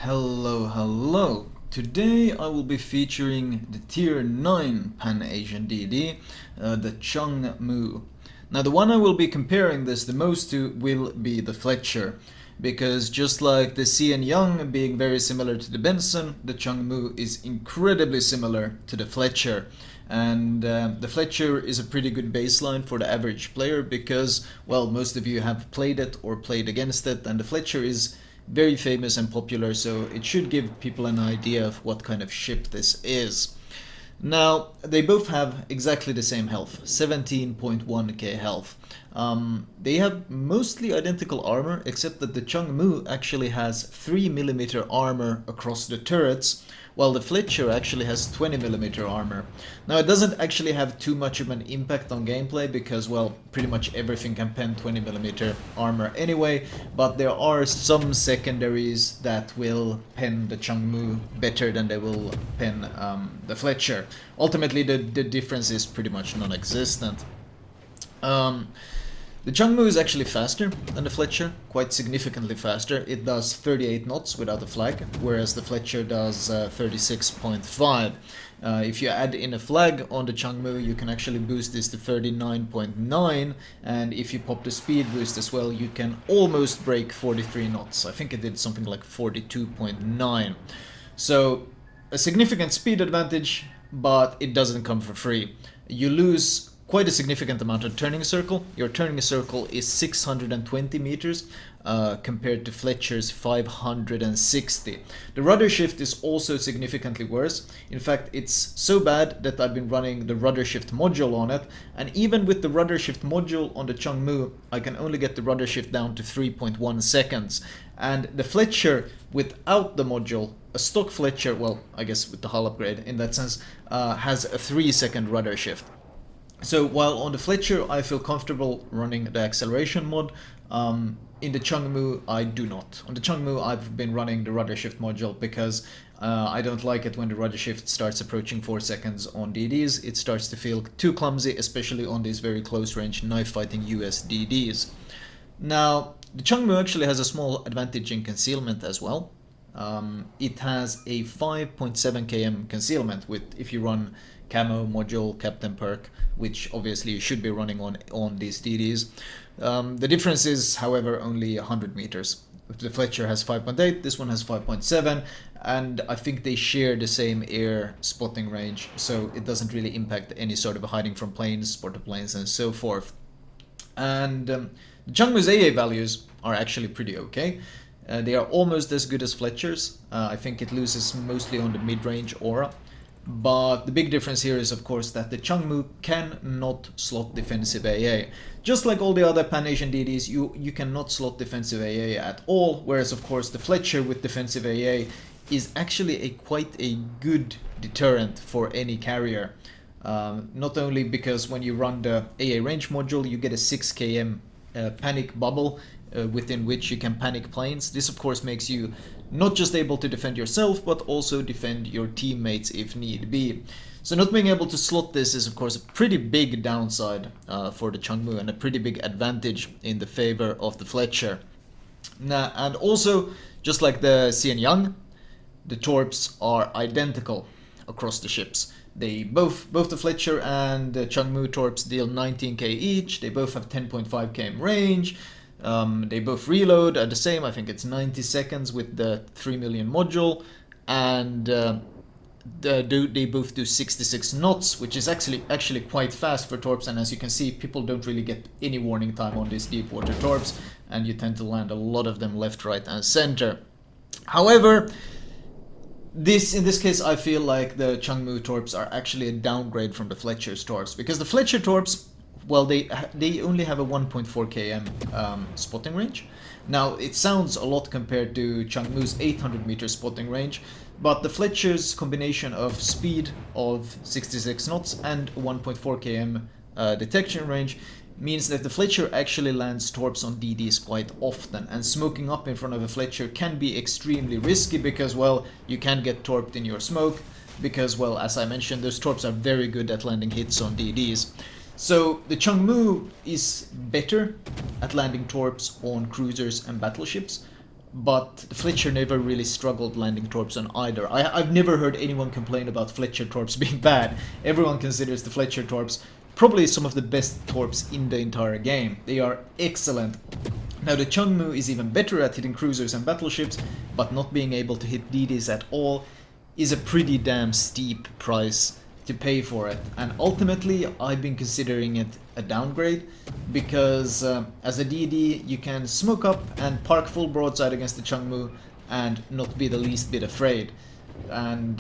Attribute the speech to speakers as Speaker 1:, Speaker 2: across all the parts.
Speaker 1: Hello. Today I will be featuring the Tier 9 Pan-Asian DD, the Chungmu. Now the one I will be comparing this the most to will be the Fletcher, because just like the CN Young being very similar to the Benson, the Chungmu is incredibly similar to the Fletcher. And the Fletcher is a pretty good baseline for the average player because, well, most of you have played it or played against it, and the Fletcher is very famous and popular, so it should give people an idea of what kind of ship this is. Now, they both have exactly the same health, 17.1k health. They have mostly identical armor, except that the Chungmu actually has 3mm armor across the turrets, while the Fletcher actually has 20mm armor. Now, it doesn't actually have too much of an impact on gameplay because, well, pretty much everything can pen 20mm armor anyway, but there are some secondaries that will pen the Chungmu better than they will pen the Fletcher. Ultimately, the difference is pretty much non-existent. The Chungmu is actually faster than the Fletcher, quite significantly faster. It does 38 knots without a flag, whereas the Fletcher does 36.5. If you add in a flag on the Chungmu, you can actually boost this to 39.9, and if you pop the speed boost as well, you can almost break 43 knots. I think it did something like 42.9. So a significant speed advantage, but it doesn't come for free. You lose quite a significant amount of turning circle. Your turning circle is 620 meters compared to Fletcher's 560. The rudder shift is also significantly worse. In fact, it's so bad that I've been running the rudder shift module on it, and even with the rudder shift module on the Chungmu, I can only get the rudder shift down to 3.1 seconds. And the Fletcher without the module, a stock Fletcher, well, I guess with the hull upgrade in that sense, has a 3-second rudder shift. So while on the Fletcher I feel comfortable running the acceleration mod, in the Chungmu I do not. On the Chungmu I've been running the rudder shift module because I don't like it when the rudder shift starts approaching 4 seconds on DDs. It starts to feel too clumsy, especially on these very close range knife fighting US DDs. Now, the Chungmu actually has a small advantage in concealment as well. It has a 5.7 km concealment with, if you run camo module captain perk, which obviously you should be running on these DDs. The difference is, however, only 100 meters. The Fletcher has 5.8, this one has 5.7, and I think they share the same air spotting range, so it doesn't really impact any sort of hiding from planes, spotted planes, and so forth. And the Chungmu's AA values are actually pretty okay. They are almost as good as Fletcher's. I think it loses mostly on the mid-range aura. But the big difference here is, of course, that the Chungmu cannot slot defensive AA. Just like all the other Pan-Asian DDs, you cannot slot defensive AA at all, whereas, of course, the Fletcher with defensive AA is actually quite a good deterrent for any carrier. Not only because when you run the AA range module, you get a 6 km panic bubble within which you can panic planes. This, of course, makes you not just able to defend yourself, but also defend your teammates if need be. So not being able to slot this is, of course, a pretty big downside for the Chungmu and a pretty big advantage in the favor of the Fletcher. Now, and also, just like the CN Young, the torps are identical across the ships. They both the Fletcher and the Chungmu torps deal 19k each. They both have 10.5 km range. They both reload at the same, I think it's 90 seconds with the 3 million module, and they both do 66 knots, which is actually quite fast for torps. And as you can see, people don't really get any warning time on these deep water torps, and you tend to land a lot of them left, right, and center. However, in this case, I feel like the Chungmu torps are actually a downgrade from the Fletcher's torps, because the Fletcher torps, well, they only have a 1.4 km spotting range. Now, it sounds a lot compared to Chungmu's 800 meter spotting range, but the Fletcher's combination of speed of 66 knots and 1.4 km detection range means that the Fletcher actually lands torps on DDs quite often, and smoking up in front of a Fletcher can be extremely risky because, well, you can get torped in your smoke because, well, as I mentioned, those torps are very good at landing hits on DDs. So the Chungmu is better at landing torps on cruisers and battleships, but the Fletcher never really struggled landing torps on either. I've never heard anyone complain about Fletcher torps being bad. Everyone considers the Fletcher torps probably some of the best torps in the entire game. They are excellent. Now the Chungmu is even better at hitting cruisers and battleships, but not being able to hit DDs at all is a pretty damn steep price to pay for it. And ultimately I've been considering it a downgrade, because as a DD you can smoke up and park full broadside against the Chungmu and not be the least bit afraid. And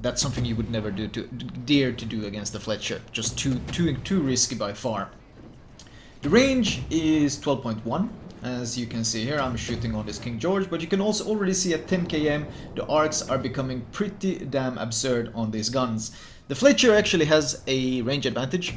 Speaker 1: that's something you would never dare to do against the Fletcher. Just too risky by far. The range is 12.1. As you can see here, I'm shooting on this King George, but you can also already see at 10 km the arcs are becoming pretty damn absurd on these guns. The Fletcher actually has a range advantage.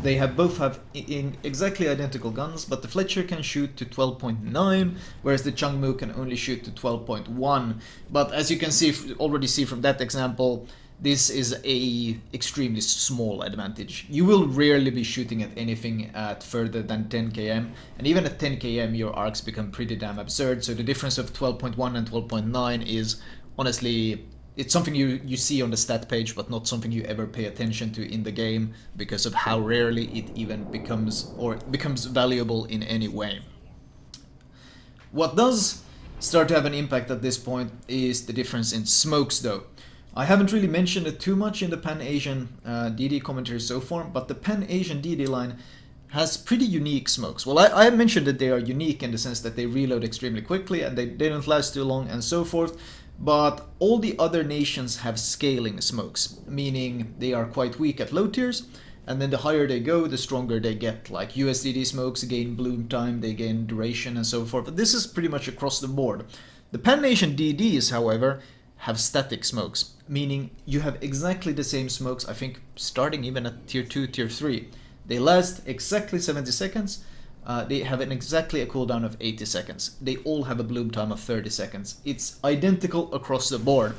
Speaker 1: They both have exactly identical guns, but the Fletcher can shoot to 12.9, whereas the Chungmu can only shoot to 12.1. But as you can already see from that example, this is a extremely small advantage. You will rarely be shooting at anything at further than 10 km, and even at 10 km your arcs become pretty damn absurd, so the difference of 12.1 and 12.9 is honestly, it's something you see on the stat page, but not something you ever pay attention to in the game because of how rarely it even becomes valuable in any way. What does start to have an impact at this point is the difference in smokes though. I haven't really mentioned it too much in the Pan-Asian DD commentary so far, but the Pan-Asian DD line has pretty unique smokes. Well, I have mentioned that they are unique in the sense that they reload extremely quickly and they don't last too long and so forth, but all the other nations have scaling smokes, meaning they are quite weak at low tiers, and then the higher they go, the stronger they get. Like USDD smokes gain bloom time, they gain duration and so forth, but this is pretty much across the board. The Pan-Asian DDs, however, have static smokes, meaning you have exactly the same smokes, I think starting even at tier 2, tier 3. They last exactly 70 seconds, they have exactly a cooldown of 80 seconds. They all have a bloom time of 30 seconds. It's identical across the board.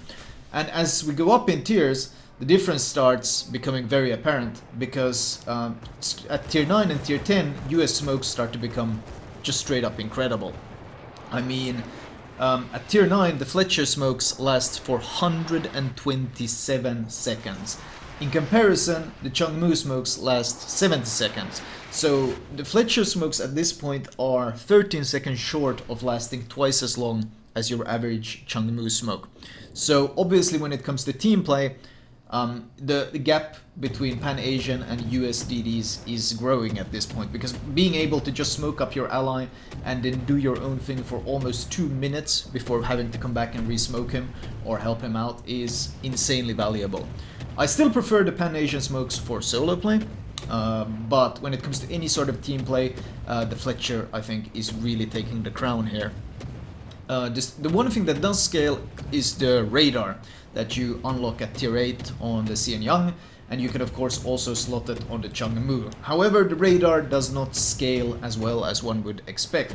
Speaker 1: And as we go up in tiers, the difference starts becoming very apparent, because at tier 9 and tier 10, US smokes start to become just straight up incredible. I mean, at tier 9, the Fletcher smokes last for 127 seconds. In comparison, the Chungmu smokes last 70 seconds. So the Fletcher smokes at this point are 13 seconds short of lasting twice as long as your average Chungmu smoke. So obviously when it comes to team play, the gap between Pan-Asian and US DDs is growing at this point, because being able to just smoke up your ally and then do your own thing for almost 2 minutes before having to come back and re-smoke him or help him out is insanely valuable. I still prefer the Pan-Asian smokes for solo play, but when it comes to any sort of team play, the Fletcher, I think, is really taking the crown here. The one thing that does scale is the radar that you unlock at tier 8 on the CN Young, and you can of course also slot it on the Chungmu. However, the radar does not scale as well as one would expect.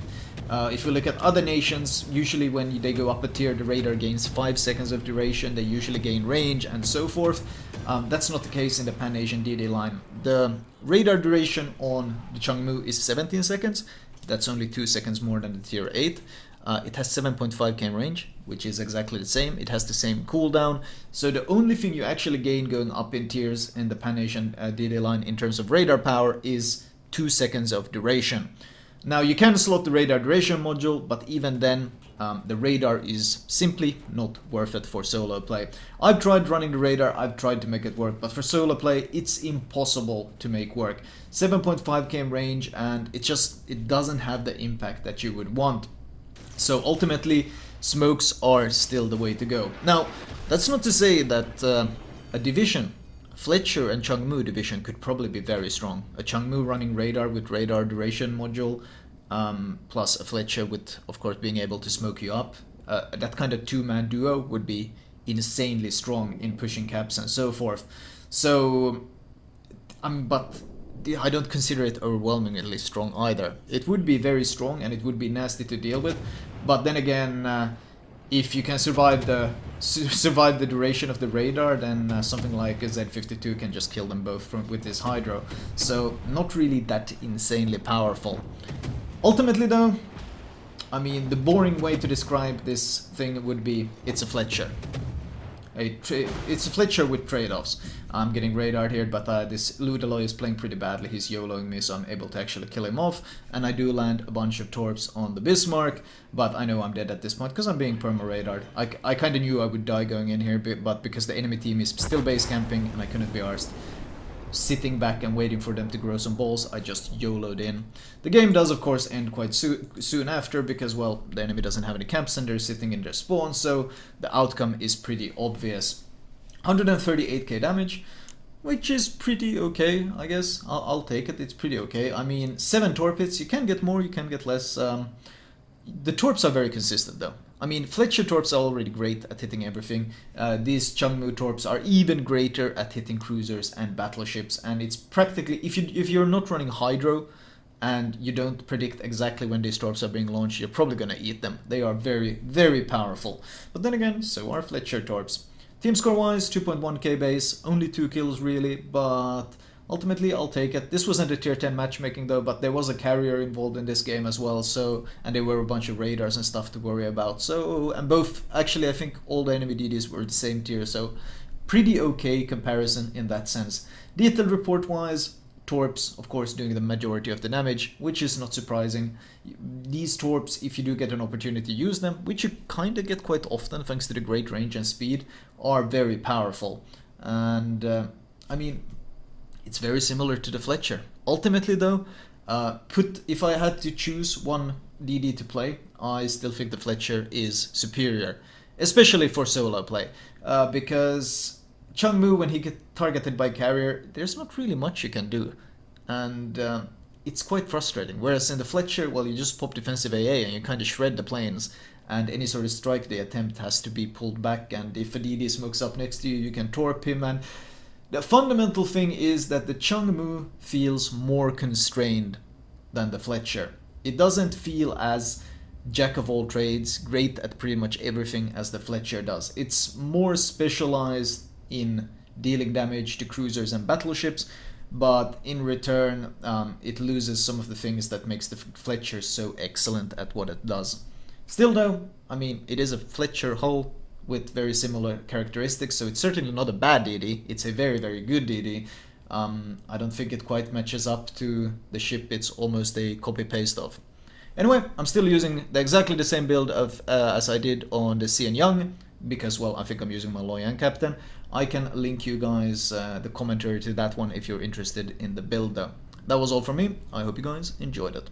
Speaker 1: If you look at other nations, usually when they go up a tier, the radar gains 5 seconds of duration, they usually gain range and so forth. That's not the case in the Pan-Asian DD line. The radar duration on the Chungmu is 17 seconds, that's only 2 seconds more than the tier 8. It has 7.5 km range, which is exactly the same. It has the same cooldown. So the only thing you actually gain going up in tiers in the Pan-Asian DD line in terms of radar power is 2 seconds of duration. Now you can slot the radar duration module, but even then the radar is simply not worth it for solo play. I've tried running the radar, I've tried to make it work, but for solo play it's impossible to make work. 7.5 km range, and it doesn't have the impact that you would want. So ultimately, smokes are still the way to go. Now, that's not to say that a division, Fletcher and Chungmu division, could probably be very strong. A Chungmu running radar with radar duration module, plus a Fletcher with, of course, being able to smoke you up. That kind of two-man duo would be insanely strong in pushing caps and so forth. So, but I don't consider it overwhelmingly strong either. It would be very strong and it would be nasty to deal with, but then again, if you can survive the duration of the radar, then something like a Z52 can just kill them both with his hydro. So not really that insanely powerful. Ultimately though, I mean, the boring way to describe this thing would be it's a Fletcher. It's a Fletcher with trade-offs. I'm getting radar here, but this Ludaloy is playing pretty badly. He's YOLOing me, so I'm able to actually kill him off. And I do land a bunch of torps on the Bismarck, but I know I'm dead at this point because I'm being perma-radared. I kind of knew I would die going in here, but because the enemy team is still base camping and I couldn't be arsed sitting back and waiting for them to grow some balls, I just YOLO'd in. The game does of course end quite soon after because, well, the enemy doesn't have any camps and they're sitting in their spawn, so the outcome is pretty obvious. 138k damage, which is pretty okay, I guess. I'll take it, it's pretty okay. I mean, 7 torpedoes, you can get more, you can get less. The torps are very consistent though. I mean, Fletcher torps are already great at hitting everything. These Chungmu torps are even greater at hitting cruisers and battleships, and it's practically, if you're not running Hydro and you don't predict exactly when these torps are being launched, you're probably gonna eat them. They are very, very powerful. But then again, so are Fletcher torps. Team score wise, 2.1k base, only 2 kills really, but ultimately, I'll take it. This wasn't a tier 10 matchmaking though, but there was a carrier involved in this game as well, so, and there were a bunch of radars and stuff to worry about. So, and both, actually I think all the enemy DDs were the same tier, so pretty okay comparison in that sense. Detailed report wise, torps of course doing the majority of the damage, which is not surprising. These torps, if you do get an opportunity to use them, which you kind of get quite often thanks to the great range and speed, are very powerful. And I mean, it's very similar to the Fletcher. Ultimately though, if I had to choose one DD to play, I still think the Fletcher is superior, especially for solo play, because Chungmu, when he gets targeted by carrier, there's not really much you can do, and it's quite frustrating. Whereas in the Fletcher, well, you just pop defensive AA and you kind of shred the planes, and any sort of strike they attempt has to be pulled back, and if a DD smokes up next to you, you can torp him, and the fundamental thing is that the Chungmu feels more constrained than the Fletcher. It doesn't feel as jack of all trades, great at pretty much everything as the Fletcher does. It's more specialized in dealing damage to cruisers and battleships, but in return it loses some of the things that makes the Fletcher so excellent at what it does. Still though, I mean, it is a Fletcher hull with very similar characteristics, so it's certainly not a bad DD, it's a very, very good DD. I don't think it quite matches up to the ship it's almost a copy-paste of. Anyway, I'm still using exactly the same build as I did on the CN Young, because, well, I think I'm using my Loyang Captain. I can link you guys the commentary to that one if you're interested in the build though. That was all from me, I hope you guys enjoyed it.